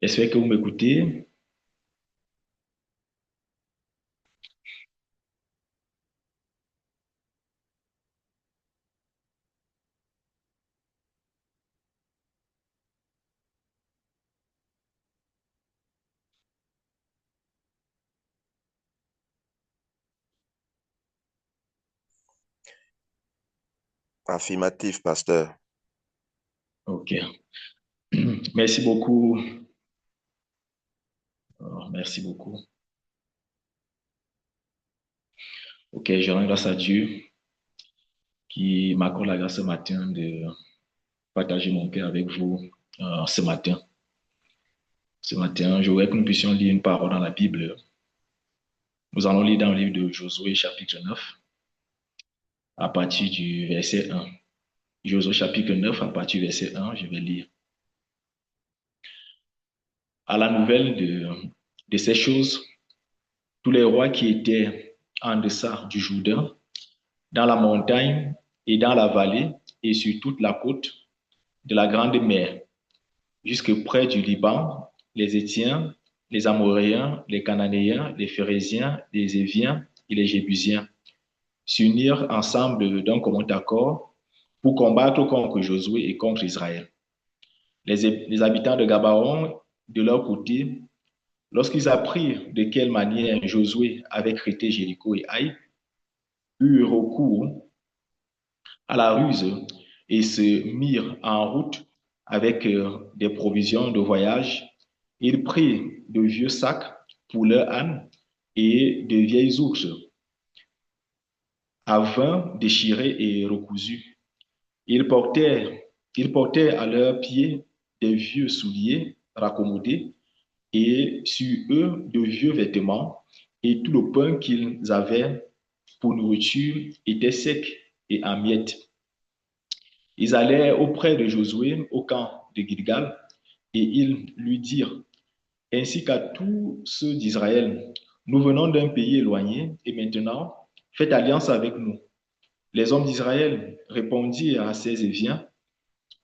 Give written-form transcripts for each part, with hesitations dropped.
J'espère que vous m'écoutez. Affirmatif, pasteur. OK. Merci beaucoup. Merci beaucoup. OK, je rends grâce à Dieu qui m'accorde la grâce ce matin de partager mon cœur avec vous ce matin. Ce matin, je voudrais que nous puissions lire une parole dans la Bible. Nous allons lire dans le livre de Josué, chapitre 9, à partir du verset 1. Josué, chapitre 9, à partir du verset 1, je vais lire. À la nouvelle de ces choses, tous les rois qui étaient en deçà du Jourdain, dans la montagne et dans la vallée et sur toute la côte de la grande mer, jusque près du Liban, les Étiens, les Amoréens, les Cananéens, les Phérésiens, les Éviens et les Jébusiens s'unirent ensemble d'un commun accord pour combattre contre Josué et contre Israël. Les habitants de Gabaon, de leur côté, lorsqu'ils apprirent de quelle manière Josué avait traité Jéricho et Haï, eurent recours à la ruse et se mirent en route avec des provisions de voyage. Ils prirent de vieux sacs pour leurs ânes et de vieilles ours à vin déchirés et recousus. Ils portaient, ils portaient à leurs pieds des vieux souliers raccommodés et sur eux de vieux vêtements, et tout le pain qu'ils avaient pour nourriture était sec et en miettes. Ils allèrent auprès de Josué au camp de Gilgal et ils lui dirent, ainsi qu'à tous ceux d'Israël, nous venons d'un pays éloigné et maintenant faites alliance avec nous. Les hommes d'Israël répondirent à ces Éviens,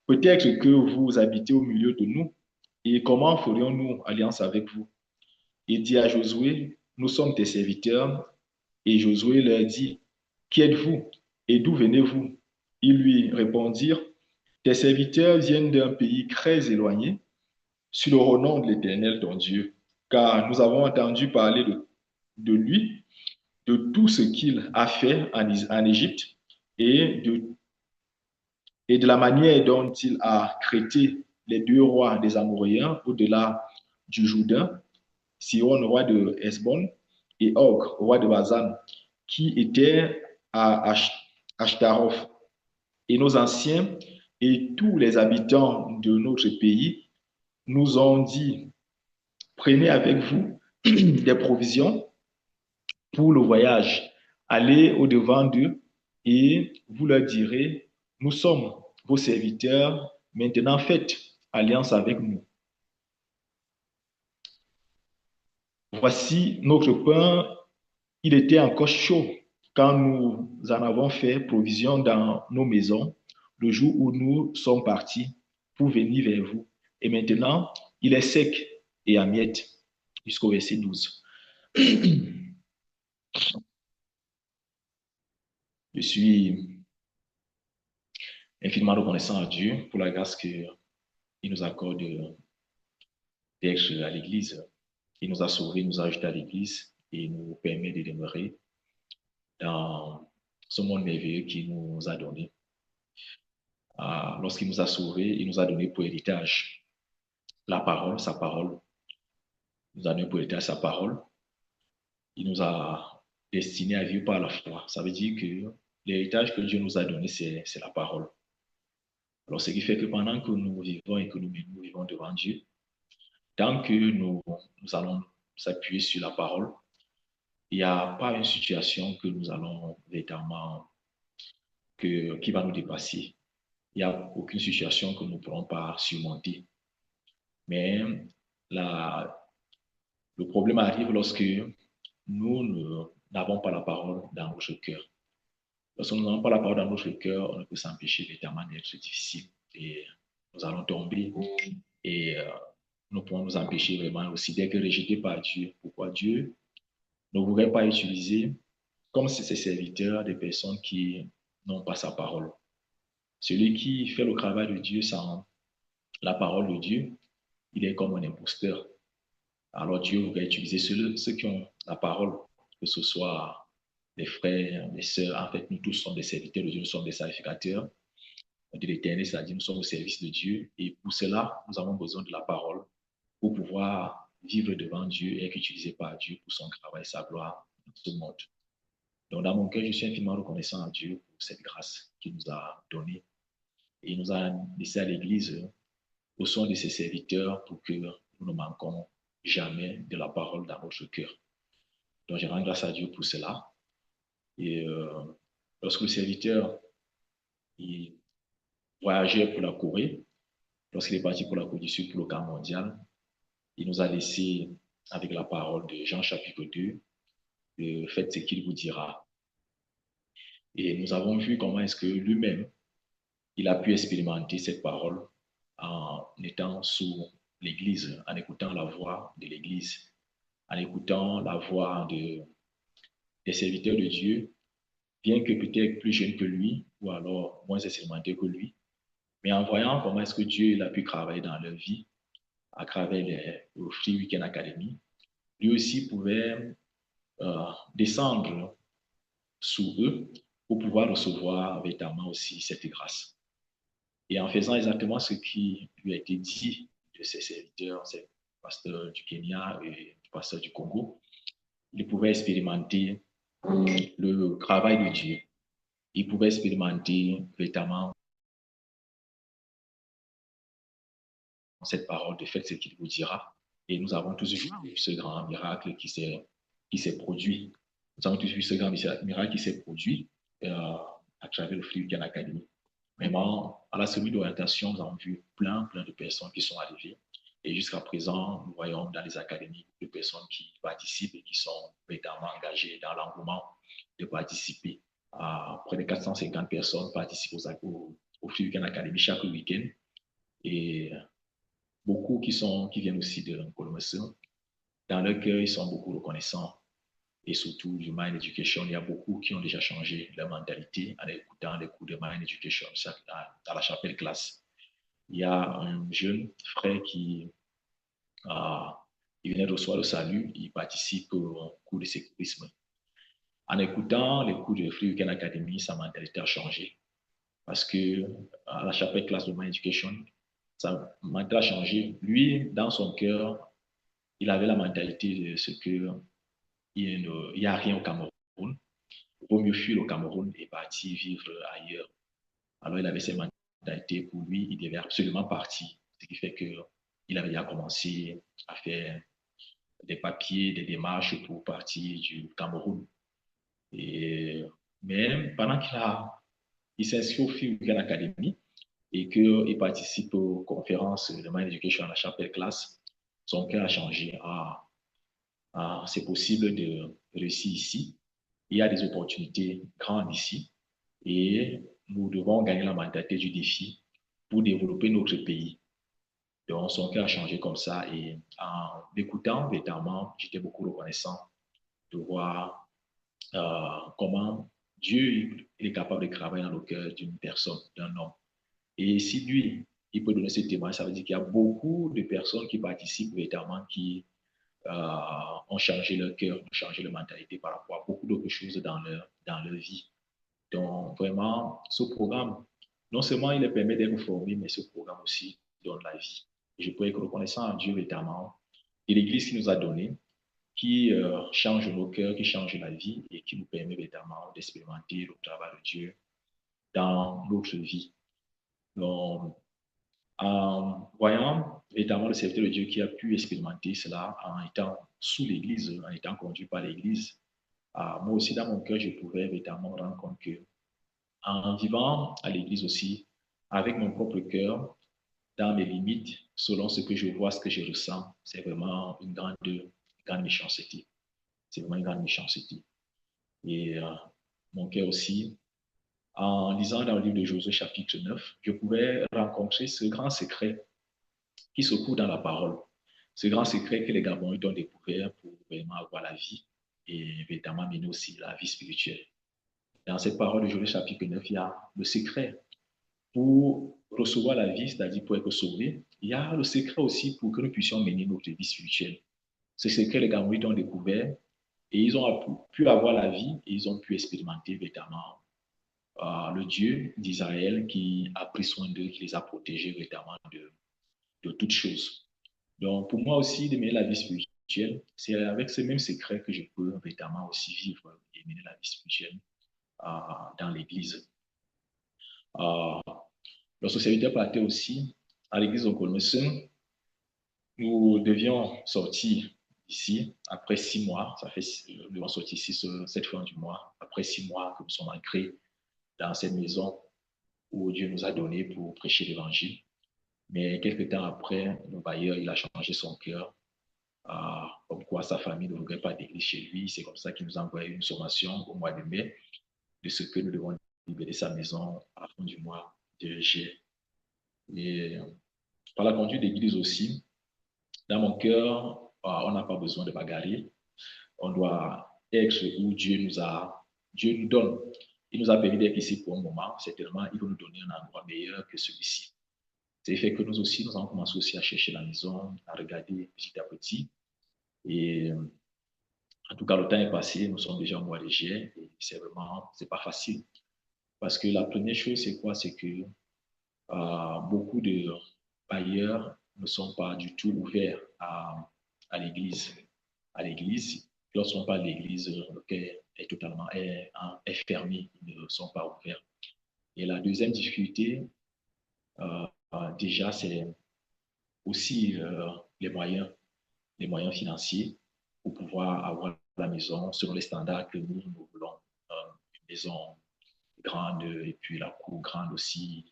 peut-être que vous habitez au milieu de nous et comment ferions-nous alliance avec vous? Il dit à Josué, nous sommes tes serviteurs. Et Josué leur dit, qui êtes-vous et d'où venez-vous? Ils lui répondirent, tes serviteurs viennent d'un pays très éloigné, sur le renom de l'Éternel, ton Dieu, car nous avons entendu parler de lui, de tout ce qu'il a fait en Égypte et de la manière dont il a traité les deux rois des Amoréens au-delà du Jourdain, Sihon, roi de Hesbon, et Og, roi de Bazan, qui étaient à Ashtaroth. Et nos anciens et tous les habitants de notre pays nous ont dit, prenez avec vous des provisions pour le voyage, allez au-devant d'eux et vous leur direz, nous sommes vos serviteurs, maintenant faites alliance avec nous. Voici notre pain, il était encore chaud quand nous en avons fait provision dans nos maisons le jour où nous sommes partis pour venir vers vous. Et maintenant, il est sec et à miettes jusqu'au verset 12. Je suis infiniment reconnaissant à Dieu pour la grâce qu'il nous accorde d'être à l'Église. Il nous a sauvés, nous a ajoutés à l'Église et nous permet de demeurer dans ce monde merveilleux qu'il nous a donné. Lorsqu'il nous a sauvés, il nous a donné pour héritage la parole, sa parole. Il nous a donné pour héritage sa parole. Il nous a destinés à vivre par la foi. Ça veut dire que l'héritage que Dieu nous a donné, c'est la parole. Alors, ce qui fait que pendant que nous vivons et que nous vivons devant Dieu, tant que nous allons s'appuyer sur la parole, il n'y a pas une situation que nous allons véritablement, qui va nous dépasser. Il n'y a aucune situation que nous ne pourrons pas surmonter. Mais la, le problème arrive lorsque nous n'avons pas la parole dans notre cœur. Lorsque nous n'avons pas la parole dans notre cœur, on ne peut s'empêcher véritablement d'être difficile. Et nous allons tomber et nous pouvons nous empêcher vraiment aussi d'être rejetés par Dieu. Pourquoi Dieu ne voudrait pas utiliser comme ses serviteurs des personnes qui n'ont pas sa parole. Celui qui fait le travail de Dieu sans la parole de Dieu, il est comme un imposteur. Alors Dieu voudrait utiliser ceux qui ont la parole, que ce soit les frères, les sœurs. En fait, nous tous sommes des serviteurs de Dieu, nous sommes des sacrificateurs de l'éternel, c'est-à-dire nous sommes au service de Dieu. Et pour cela, nous avons besoin de la parole pour pouvoir vivre devant Dieu et être utilisé par Dieu pour son travail, sa gloire dans ce monde. Donc, dans mon cœur, je suis infiniment reconnaissant à Dieu pour cette grâce qu'il nous a donnée. Et il nous a laissé à l'Église au son de ses serviteurs pour que nous ne manquons jamais de la parole dans notre cœur. Donc, je rends grâce à Dieu pour cela. Et lorsque le serviteur il voyageait pour la Corée, lorsqu'il est parti pour la Corée du Sud pour le camp mondial, il nous a laissé avec la parole de Jean chapitre 2, faites ce qu'il vous dira. Et nous avons vu comment est-ce que lui-même, il a pu expérimenter cette parole en étant sous l'Église, en écoutant la voix de l'Église, en écoutant la voix des serviteurs de Dieu, bien que peut-être plus jeunes que lui, ou alors moins expérimentés que lui, mais en voyant comment est-ce que Dieu il a pu travailler dans leur vie à travers le Free Weekend Academy, lui aussi pouvait descendre sous eux pour pouvoir recevoir véritablement aussi cette grâce. Et en faisant exactement ce qui lui a été dit de ses serviteurs, ses pasteurs du Kenya et du pasteur du Congo, il pouvait expérimenter le travail de Dieu. Il pouvait expérimenter véritablement cette parole de fait, ce qu'il vous dira. Et nous avons tous vu ce grand miracle qui s'est produit. Nous avons tous vu ce grand miracle qui s'est produit à travers le Free Weekend Academy. Vraiment, à la cellule d'orientation, nous avons vu plein de personnes qui sont arrivées. Et jusqu'à présent, nous voyons dans les académies de personnes qui participent et qui sont véritablement engagées dans l'engouement de participer. Près de 450 personnes participent au Free Weekend Academy chaque week-end. Et beaucoup qui viennent aussi de Colombie. Dans leur cœur, ils sont beaucoup reconnaissants. Et surtout du Mind Education, il y a beaucoup qui ont déjà changé leur mentalité en écoutant les cours de Mind Education à la chapelle classe. Il y a un jeune frère qui il venait de recevoir le salut, il participe au cours de sécurisme. En écoutant les cours de Free Weekend Academy, sa mentalité a changé. Parce que à la chapelle classe de Mind Education, sa mentalité a changé. Lui, dans son cœur, il avait la mentalité de ce que il n'y a rien au Cameroun. Il vaut mieux fuir au Cameroun et partir vivre ailleurs. Alors, il avait cette mentalité pour lui, il devait absolument partir. Ce qui fait qu'il avait déjà commencé à faire des papiers, des démarches pour partir du Cameroun. Mais pendant il s'inscrit au Free Weekend Academy et qu'il participe aux conférences de Mind Education à la chapelle classe, son cœur a changé. C'est possible de réussir ici. Il y a des opportunités grandes ici et nous devons gagner la mentalité du défi pour développer notre pays. Donc, son cœur a changé comme ça et en l'écoutant, véritablement, j'étais beaucoup reconnaissant de voir comment Dieu est capable de travailler dans le cœur d'une personne, d'un homme. Et si lui, il peut donner ce témoignage, ça veut dire qu'il y a beaucoup de personnes qui participent véritablement, qui ont changé leur cœur, ont changé leur mentalité par rapport à beaucoup d'autres choses dans leur vie. Donc, vraiment, ce programme, non seulement il les permet d'être formés, mais ce programme aussi donne la vie. Et je peux être reconnaissant à Dieu, notamment, et l'Église qui nous a donné, qui change nos cœurs, qui change la vie et qui nous permet notamment d'expérimenter le travail de Dieu dans notre vie. Donc, en voyant évidemment le serviteur de Dieu qui a pu expérimenter cela en étant sous l'Église, en étant conduit par l'Église, moi aussi dans mon cœur, je pouvais évidemment me rendre compte que en vivant à l'Église aussi, avec mon propre cœur, dans mes limites, selon ce que je vois, ce que je ressens, c'est vraiment une grande méchanceté. C'est vraiment une grande méchanceté. Et mon cœur aussi, en lisant dans le livre de Josué chapitre 9, je pouvais rencontrer ce grand secret qui se trouve dans la parole. ce grand secret que les Gabonains ont découvert pour vraiment avoir la vie et évidemment mener aussi la vie spirituelle. Dans cette parole de Joël chapitre 9, il y a le secret pour recevoir la vie, c'est-à-dire pour être sauvé. Il y a le secret aussi pour que nous puissions mener notre vie spirituelle. Ce secret, les Gabonains ont découvert et ils ont pu avoir la vie et ils ont pu expérimenter évidemment le Dieu d'Israël qui a pris soin d'eux, qui les a protégés évidemment de toutes choses. Donc, pour moi aussi, de mener la vie spirituelle, c'est avec ce même secret que je peux évidemment aussi vivre et mener la vie spirituelle dans l'Église. Lorsque serviteur partait aussi à l'Église de Colmeson, nous devions sortir ici après 6 mois. Ça fait, nous devons sortir ici cette fin du mois, après 6 mois que nous sommes ancrés dans cette maison où Dieu nous a donné pour prêcher l'Évangile. Mais quelques temps après, le bailleur, il a changé son cœur. Comme quoi sa famille ne voudrait pas d'église chez lui. C'est comme ça qu'il nous a envoyé une sommation au mois de mai de ce que nous devons libérer sa maison à la fin du mois de juillet. Et par la conduite d'église aussi, dans mon cœur, on n'a pas besoin de bagarrer. On doit être où Dieu nous donne. Il nous a permis d'être ici pour un moment. Certainement, il va nous donner un endroit meilleur que celui-ci. C'est fait que nous aussi, nous avons commencé aussi à chercher la maison, à regarder petit à petit. Et en tout cas, le temps est passé, nous sommes déjà au mois de juillet et c'est pas facile. Parce que la première chose, c'est quoi? C'est que beaucoup de bailleurs ne sont pas du tout ouverts à l'église. À l'église, lorsqu'on parle d'église, le cœur est totalement fermé, ils ne sont pas ouverts. Et la deuxième difficulté, déjà, c'est aussi les moyens financiers pour pouvoir avoir la maison selon les standards que nous voulons. Une maison grande et puis la cour grande aussi,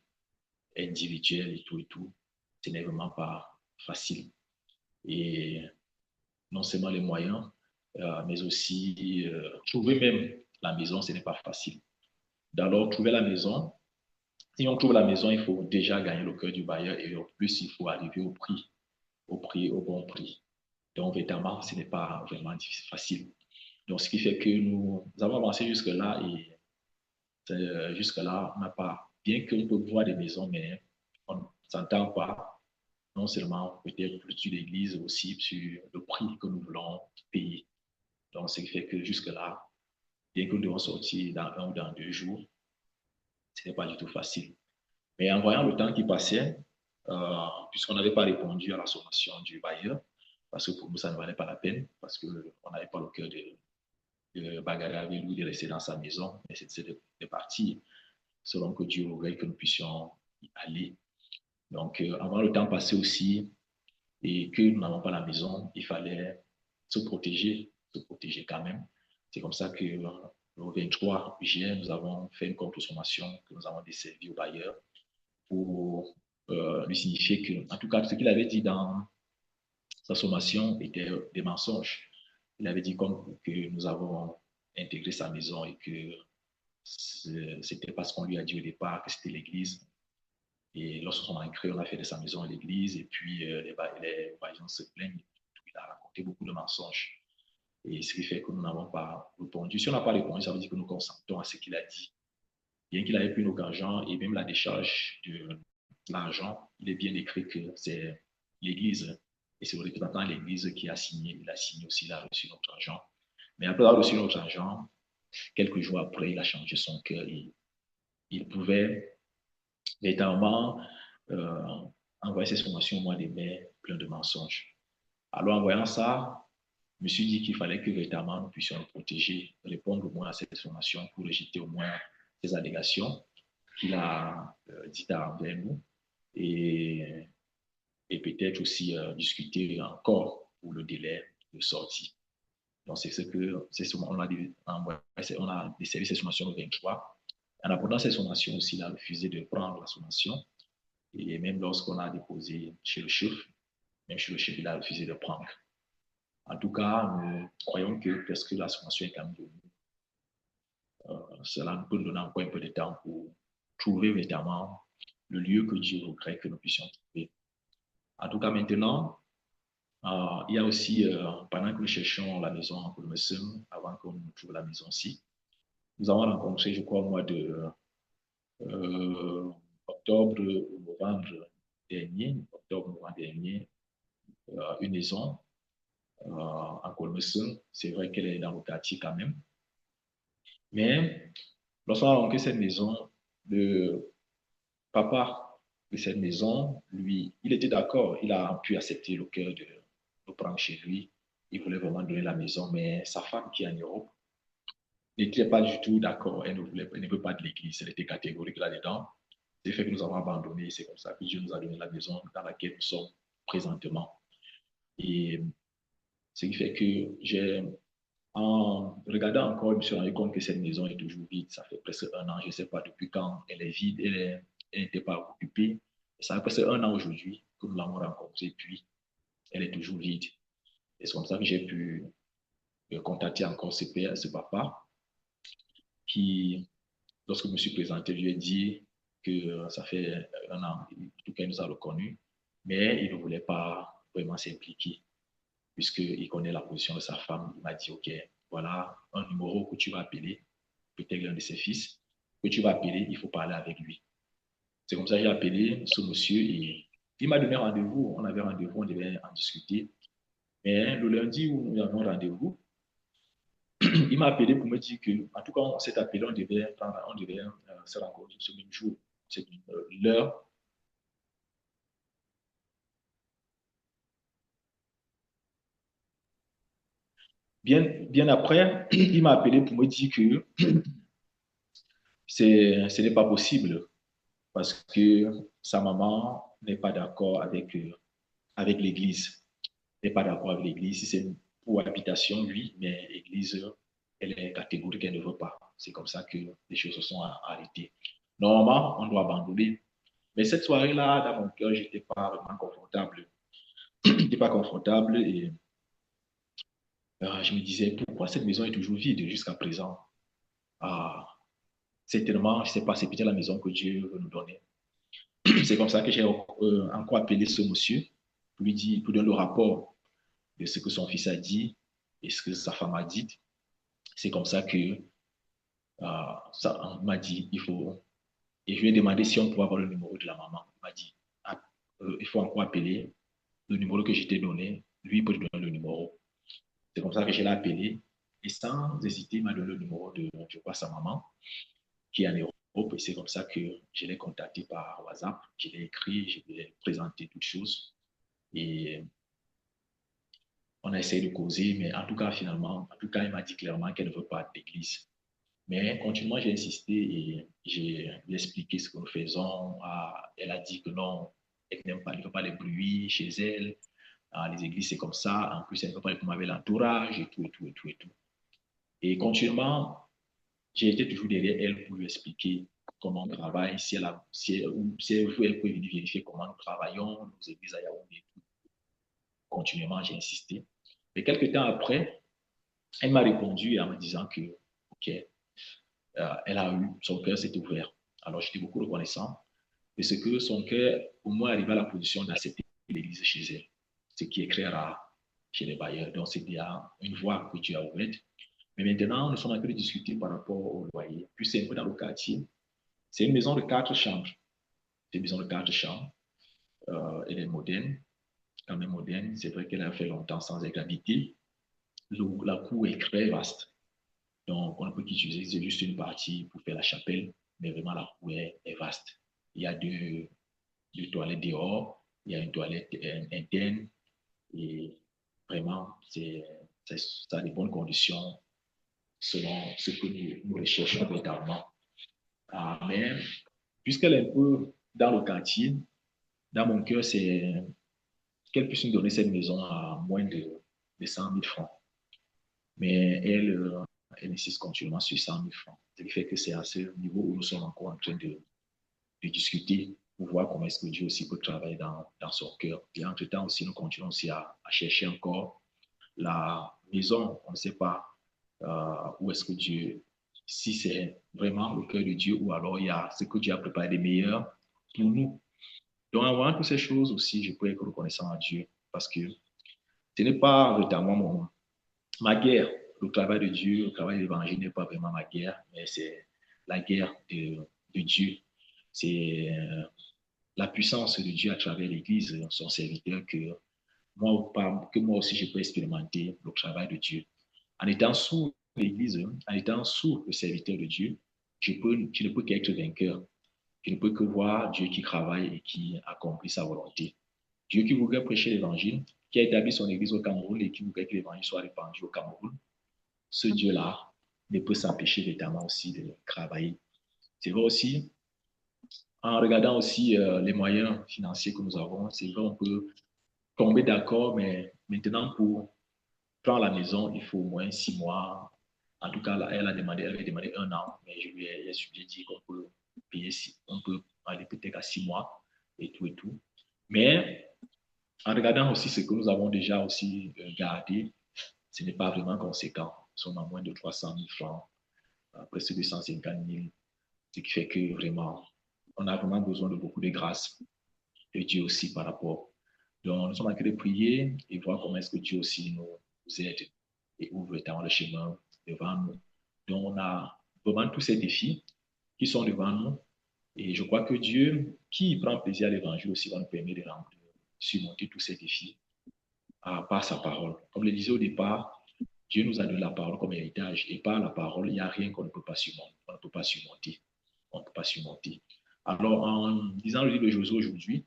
individuelle et tout et tout. Ce n'est vraiment pas facile. Et non seulement les moyens, mais aussi trouver même la maison, ce n'est pas facile. D'abord, trouver la maison. Si on trouve la maison, il faut déjà gagner le cœur du bailleur et en plus, il faut arriver au bon prix. Donc, évidemment, ce n'est pas vraiment facile. Donc, ce qui fait que nous avons avancé jusque-là et jusque-là, on n'a pas, bien qu'on peut voir des maisons, mais on ne s'entend pas, non seulement peut-être sur l'église, aussi sur le prix que nous voulons payer. Donc, ce qui fait que jusque-là, bien que nous devons sortir dans 1 ou dans 2 jours, ce n'est pas du tout facile. Mais en voyant le temps qui passait, puisqu'on n'avait pas répondu à la sommation du bailleur, parce que pour nous, ça ne valait pas la peine, parce qu'on n'avait pas le cœur de bagarrer avec lui, de rester dans sa maison, mais c'est de partir selon que Dieu voudrait que nous puissions y aller. Donc, avant le temps passé aussi, et que nous n'avons pas la maison, il fallait se protéger quand même. C'est comme ça que le 23 juillet, nous avons fait une contre-sommation que nous avons desservi au bailleur pour lui signifier que, en tout cas, ce qu'il avait dit dans sa sommation était des mensonges. Il avait dit comme que nous avons intégré sa maison et que c'était pas ce qu'on lui a dit au départ, que c'était l'église. Et lorsqu'on a créé, on a fait de sa maison à l'église et puis les voisins se plaignent. Il a raconté beaucoup de mensonges. Et ce qui fait que nous n'avons pas répondu. Si on n'a pas répondu, ça veut dire que nous consentons à ce qu'il a dit. Bien qu'il avait pris nos argent et même la décharge de l'argent, il est bien écrit que c'est l'église. Et c'est le représentant de l'église qui a signé. Il a signé aussi, il a reçu notre argent. Mais après avoir reçu notre argent, quelques jours après, il a changé son cœur et il pouvait véritablement envoyer ses formations au mois de mai plein de mensonges. Alors, en voyant ça, je me suis dit qu'il fallait que véritablement nous puissions nous protéger, répondre au moins à cette formation pour rejeter au moins ces allégations qu'il a dites envers nous et peut-être aussi discuter encore pour le délai de sortie. Donc, c'est ce que on a desservi ces formations le 23. En apprenant ces formations aussi, il a refusé de prendre la sommation. Et même lorsqu'on a déposé chez le chef, même chez le chef, il a refusé de prendre. En tout cas, nous croyons que presque la sommation est quand même venue. Cela nous peut nous donner encore un peu de temps pour trouver véritablement le lieu que Dieu voudrait que nous puissions trouver. En tout cas, maintenant, Il y a aussi, pendant que nous cherchions la maison en Colmesson, avant qu'on trouve la maison ici, nous avons rencontré, je crois, au mois de octobre ou novembre dernier, une maison en Colmesson. C'est vrai qu'elle est dans le quartier quand même. Mais lorsqu'on a rencontré cette maison, le papa de cette maison, lui, il était d'accord. Il a pu accepter le cœur de nous prendre chez lui. Il voulait vraiment donner la maison, mais sa femme qui est en Europe n'était pas du tout d'accord. Elle ne veut pas de l'église. Elle était catégorique là-dedans. C'est fait que nous avons abandonné. C'est comme ça que Dieu nous a donné la maison dans laquelle nous sommes présentement. Et ce qui fait que en regardant encore, je me suis rendu compte que cette maison est toujours vide. Ça fait presque un an. Je ne sais pas depuis quand elle est vide. Elle n'était pas occupée. Ça fait presque un an aujourd'hui que nous l'avons rencontrée. Puis, elle est toujours vide. Et c'est comme ça que j'ai pu contacter encore ce père, ce papa, qui, lorsque je me suis présenté, lui ai dit que ça fait un an, en tout cas, il nous a reconnu, mais il ne voulait pas vraiment s'impliquer, puisqu'il connaît la position de sa femme. Il m'a dit, OK, voilà un numéro que tu vas appeler, peut-être l'un de ses fils, que tu vas appeler, il faut parler avec lui. C'est comme ça que j'ai appelé ce monsieur et il m'a donné rendez-vous. On avait rendez-vous, on devait en discuter. Mais le lundi où nous avons rendez-vous, il m'a appelé pour me dire que, en tout cas, on s'est appelé, on devait se rencontrer ce même jour. C'est l'heure. Bien après, il m'a appelé pour me dire que ce n'est pas possible parce que sa maman n'est pas d'accord avec l'Église. N'est pas d'accord avec l'Église. Si c'est pour habitation, oui, mais l'Église, elle est catégorique, elle ne veut pas. C'est comme ça que les choses se sont arrêtées. Normalement, on doit abandonner. Mais cette soirée-là, dans mon cœur, je n'étais pas vraiment confortable. Je n'étais pas confortable et je me disais, pourquoi cette maison est toujours vide jusqu'à présent? Ah, c'est tellement, je ne sais pas, c'est peut-être la maison que Dieu veut nous donner. C'est comme ça que j'ai encore appelé ce monsieur pour lui dire, pour donner le rapport de ce que son fils a dit et ce que sa femme a dit. C'est comme ça que ça m'a dit, il faut. Et je lui ai demandé si on pouvait avoir le numéro de la maman. Il m'a dit, ah, il faut encore appeler le numéro que je t'ai donné. Lui, il peut te donner le numéro. C'est comme ça que je l'ai appelé. Et sans hésiter, il m'a donné le numéro de, je crois, sa maman, qui est en Europe. Et c'est comme ça que je l'ai contacté par WhatsApp. Je l'ai écrit, je lui ai présenté toutes choses. Et on a essayé de causer, mais en tout cas, finalement, en tout cas, il m'a dit clairement qu'elle ne veut pas d'église. Mais continuellement, j'ai insisté et j'ai expliqué ce que nous faisons. Elle a dit que non, elle n'aime pas, elle ne veut pas les bruits chez elle. Les églises, c'est comme ça. En plus, elle ne veut pas comme avec l'entourage et tout, et tout, et tout, et tout. Et continuellement, j'ai été toujours derrière elle pour lui expliquer comment on travaille, si elle veut, elle peut venir vérifier comment nous travaillons, nos églises à Yaoundé. Continuellement, j'ai insisté. Et quelques temps après, elle m'a répondu en me disant que, OK, elle a eu, son cœur s'est ouvert. Alors, j'étais beaucoup reconnaissant de ce que son cœur, au moins, arrive à la position d'accepter l'église chez elle, ce qui est très rare chez les bailleurs. Donc, c'est bien une voie que tu as ouverte. Mais maintenant, nous sommes en train de discuter par rapport au loyer. Puis, c'est un peu dans le quartier. C'est une maison de 4 chambres. C'est une maison de 4 chambres. Elle est moderne, quand même moderne. C'est vrai qu'elle a fait longtemps sans être habitée. La cour est très vaste. Donc, on peut utiliser c'est juste une partie pour faire la chapelle, mais vraiment la cour est vaste. Il y a deux toilettes dehors, il y a une toilette interne et vraiment, ça a des bonnes conditions selon ce que nous recherchons véritablement. Mais puisqu'elle est un peu dans le quartier, dans mon cœur, c'est qu'elle puisse nous donner cette maison à moins de 100 000 francs. Mais elle insiste continuellement sur 100 000 francs. Ce qui fait que c'est à ce niveau où nous sommes encore en train de discuter pour voir comment est-ce que Dieu aussi peut travailler dans son cœur. Et entre-temps aussi, nous continuons aussi à chercher encore la maison. On ne sait pas où est-ce que Dieu, si c'est vraiment le cœur de Dieu ou alors il y a ce que Dieu a préparé de meilleur pour nous. Donc, en voyant toutes ces choses aussi, je peux être reconnaissant à Dieu parce que Ce n'est pas notamment ma guerre. Le travail de Dieu, le travail de l'évangile n'est pas vraiment ma guerre, mais c'est la guerre de Dieu. C'est la puissance de Dieu à travers l'Église, son serviteur, que moi aussi je peux expérimenter le travail de Dieu. En étant sous l'Église, en étant sous le serviteur de Dieu, je ne peux qu'être vainqueur. Je ne peux que voir Dieu qui travaille et qui accomplit sa volonté. Dieu qui voudrait prêcher l'Évangile, qui a établi son Église au Cameroun et qui voudrait que l'Évangile soit répandu au Cameroun, ce Dieu-là ne peut s'empêcher évidemment aussi de travailler. C'est vrai aussi, en regardant aussi les moyens financiers que nous avons, c'est vrai, on peut tomber d'accord, mais maintenant, pour prendre la maison, il faut au moins 6 mois. En tout cas, elle avait demandé 1 an, mais je lui ai dit qu'on peut payer, on peut aller peut-être à 6 mois et tout et tout. Mais en regardant aussi ce que nous avons déjà aussi gardé, ce n'est pas vraiment conséquent. Nous sommes à moins de 300 000 francs, presque 250 000, ce qui fait que vraiment, on a vraiment besoin de beaucoup de grâce de Dieu aussi par rapport. Donc, nous sommes en train de prier et voir comment est-ce que Dieu aussi nous aide et ouvre tant le chemin devant nous. Donc, on a vraiment tous ces défis qui sont devant nous. Et je crois que Dieu, qui prend plaisir à l'évangile aussi, va nous permettre de surmonter tous ces défis par sa parole. Comme je le disais au départ, Dieu nous a donné la parole comme héritage et par la parole, il n'y a rien qu'on ne peut pas surmonter. On ne peut pas surmonter. On ne peut pas surmonter. Alors, en lisant le livre de Josué aujourd'hui,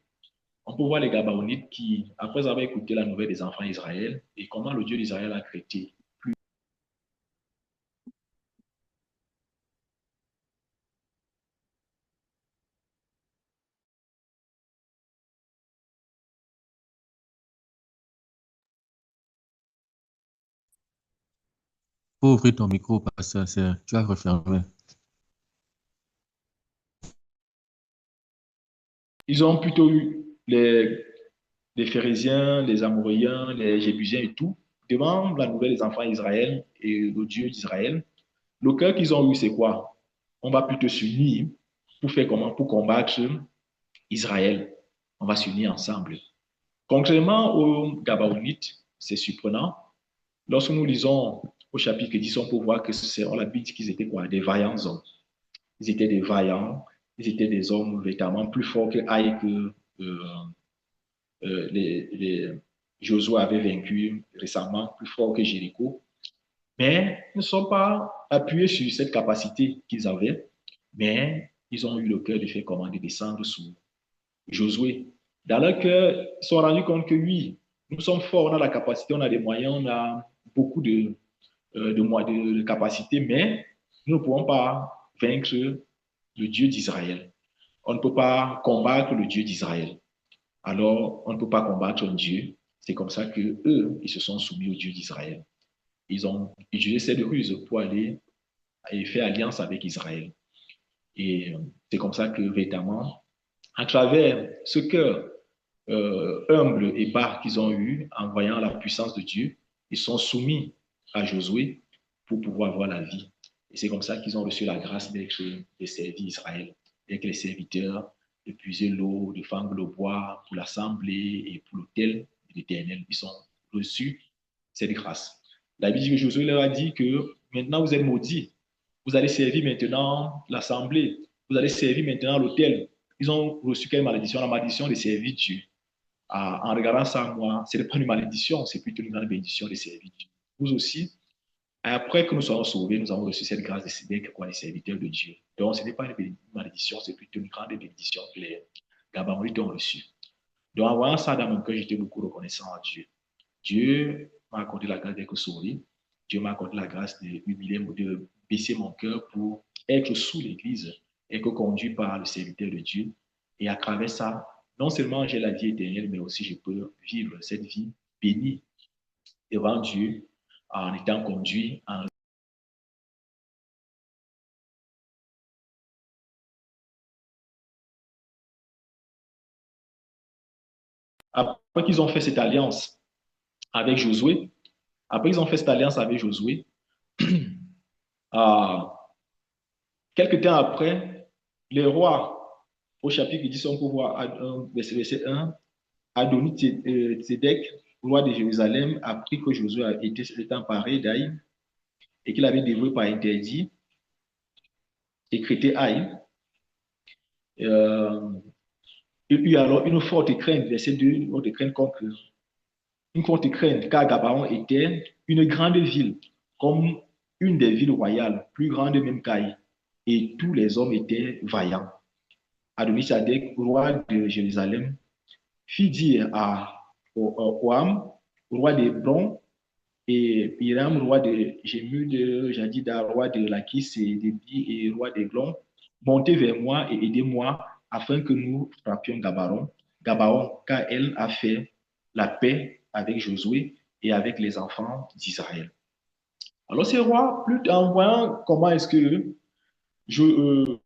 on peut voir les Gabaonites qui, après avoir écouté la nouvelle des enfants d'Israël et comment le Dieu d'Israël a traité. Faut ouvrir ton micro, pasteur, tu as refermé. Ils ont plutôt eu les Phérésiens, les Amoréens, les Jébusiens et tout, devant la nouvelle des enfants d'Israël et le Dieu d'Israël. Le cœur qu'ils ont eu, c'est quoi? On va plutôt s'unir pour faire comment? Pour combattre Israël. On va s'unir ensemble. Contrairement aux Gabaonites, c'est surprenant. Lorsque nous lisons au chapitre 10, on peut voir que on la Bible dit qu'ils étaient quoi? Des vaillants hommes. Ils étaient des vaillants, ils étaient des hommes véritablement plus forts que Haï que les Josué avait vaincu récemment, plus forts que Jéricho. Mais ils ne sont pas appuyés sur cette capacité qu'ils avaient, mais ils ont eu le cœur de faire comment? De descendre sous Josué. Dans leur cœur, ils se sont rendus compte que oui, nous sommes forts, on a la capacité, on a des moyens, on a beaucoup de capacités, mais nous ne pouvons pas vaincre le Dieu d'Israël. On ne peut pas combattre le Dieu d'Israël. Alors, on ne peut pas combattre un Dieu. C'est comme ça que eux, ils se sont soumis au Dieu d'Israël. Ils ont utilisé cette ruse pour aller et faire alliance avec Israël. Et c'est comme ça que, véritablement, à travers ce cœur humble et bas qu'ils ont eu, en voyant la puissance de Dieu, ils sont soumis à Josué pour pouvoir avoir la vie. Et c'est comme ça qu'ils ont reçu la grâce d'être des serviteurs d'Israël, d'être les serviteurs, de puiser l'eau, de fendre le bois pour l'assemblée et pour l'autel de l'Éternel. Ils ont reçu cette grâce. La Bible dit que Josué leur a dit que maintenant vous êtes maudits. Vous allez servir maintenant l'assemblée. Vous allez servir maintenant l'autel. Ils ont reçu quelle malédiction? La malédiction de servir Dieu. En regardant ça, moi, ce n'est pas une malédiction, c'est plutôt une grande bénédiction de servir Dieu. Vous aussi, après que nous soyons sauvés, nous avons reçu cette grâce de quoi les serviteurs de Dieu. Donc, ce n'est pas une malédiction, c'est plutôt une grande bénédiction que les Gabamolites ont reçue. Donc, en voyant ça dans mon cœur, j'étais beaucoup reconnaissant à Dieu. Dieu m'a accordé la grâce d'être sauvé. Dieu m'a accordé la grâce de baisser mon cœur pour être sous l'Église, être conduit par le serviteur de Dieu. Et à travers ça, non seulement j'ai la vie éternelle, mais aussi je peux vivre cette vie bénie devant Dieu en étant conduit en après qu'ils ont fait cette alliance avec Josué, après qu'ils ont fait cette alliance avec Josué, euh, quelques temps après, les rois, au chapitre 10, on peut voir verset 1, Adonizédek le roi de Jérusalem apprit que Josué était emparé d'Aï et qu'il avait dévoué par interdit et traité Aï, il eut alors une forte crainte, verset 2, une forte crainte contre une forte crainte, car Gabaon était une grande ville, comme une des villes royales, plus grande même qu'Aï, et tous les hommes étaient vaillants. Adonisadek, roi de Jérusalem, fit dire au roi d'Hébron, et Hiram, roi de Jémud, Jadida, roi de Lachis et d'Ebi et roi d'Eglon, montez vers moi et aidez-moi afin que nous frappions Gabaon, car elle a fait la paix avec Josué et avec les enfants d'Israël. Alors ces rois, plus en voyant comment est-ce que je,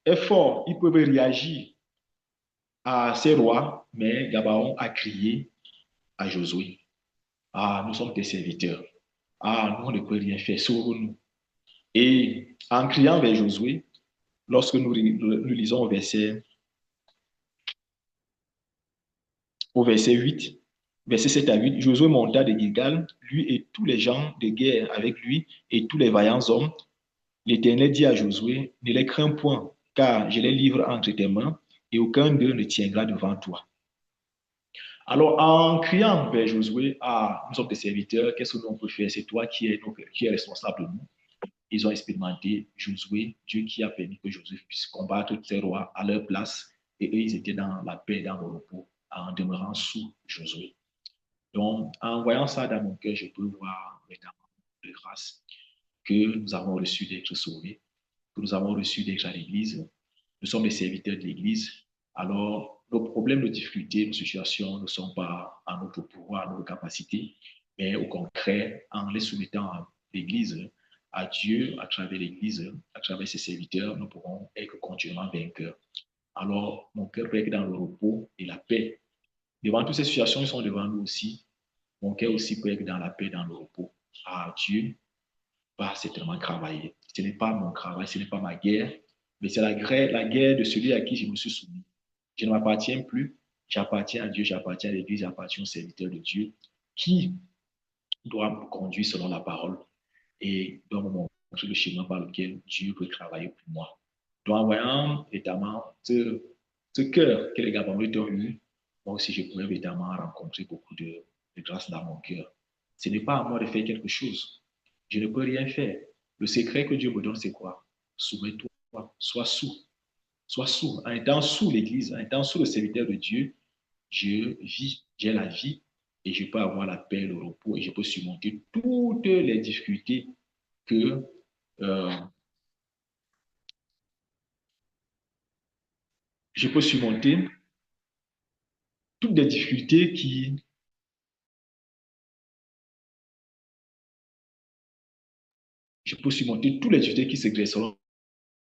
est fort, ils peuvent réagir à ces rois, mais Gabaon a crié à Josué. Ah, nous sommes tes serviteurs. Ah, nous, on ne peut rien faire, sauve-nous. Et en criant vers Josué, lorsque nous lisons au verset 8, verset 7 à 8, Josué monta de Gilgal, lui et tous les gens de guerre avec lui et tous les vaillants hommes. L'Éternel dit à Josué, ne les crains point, car je les livre entre tes mains et aucun d'eux ne tiendra devant toi. Alors, en criant vers Josué, ah, nous sommes tes serviteurs, qu'est-ce que nous peut faire? C'est toi qui es responsable de nous. Ils ont expérimenté Josué, Dieu qui a permis que Josué puisse combattre tous ces rois à leur place. Et eux, ils étaient dans la paix, dans le repos, en demeurant sous Josué. Donc, en voyant ça dans mon cœur, je peux voir maintenant de grâce que nous avons reçu d'être sauvés, que nous avons reçu d'être à l'Église. Nous sommes les serviteurs de l'Église. Alors, nos problèmes, nos difficultés, nos situations ne sont pas à notre pouvoir, à notre capacité, mais au contraire, en les soumettant à l'Église, à Dieu, à travers l'Église, à travers ses serviteurs, nous pourrons être continuellement vainqueurs. Alors, mon cœur peut être dans le repos et la paix. Devant toutes ces situations qui sont devant nous aussi, mon cœur aussi peut être dans la paix, dans le repos. Ah, Dieu va certainement travailler. Ce n'est pas mon travail, ce n'est pas ma guerre, mais c'est la guerre de celui à qui je me suis soumis. Je ne m'appartiens plus, j'appartiens à Dieu, j'appartiens à l'Église, j'appartiens au serviteur de Dieu qui doit me conduire selon la parole et doit me montrer le chemin par lequel Dieu peut travailler pour moi. Donc, en voyant évidemment ce cœur que les Gabonais ont eu, moi aussi, je pourrais évidemment rencontrer beaucoup de grâce dans mon cœur. Ce n'est pas à moi de faire quelque chose. Je ne peux rien faire. Le secret que Dieu me donne, c'est quoi? Soumets-toi, sois sous. Sois sous. En étant sous l'Église, en étant sous le serviteur de Dieu, je vis, j'ai la vie et je peux avoir la paix, le repos et je peux surmonter toutes les difficultés que euh, je peux surmonter toutes les difficultés qui je peux surmonter toutes les difficultés qui s'exerceront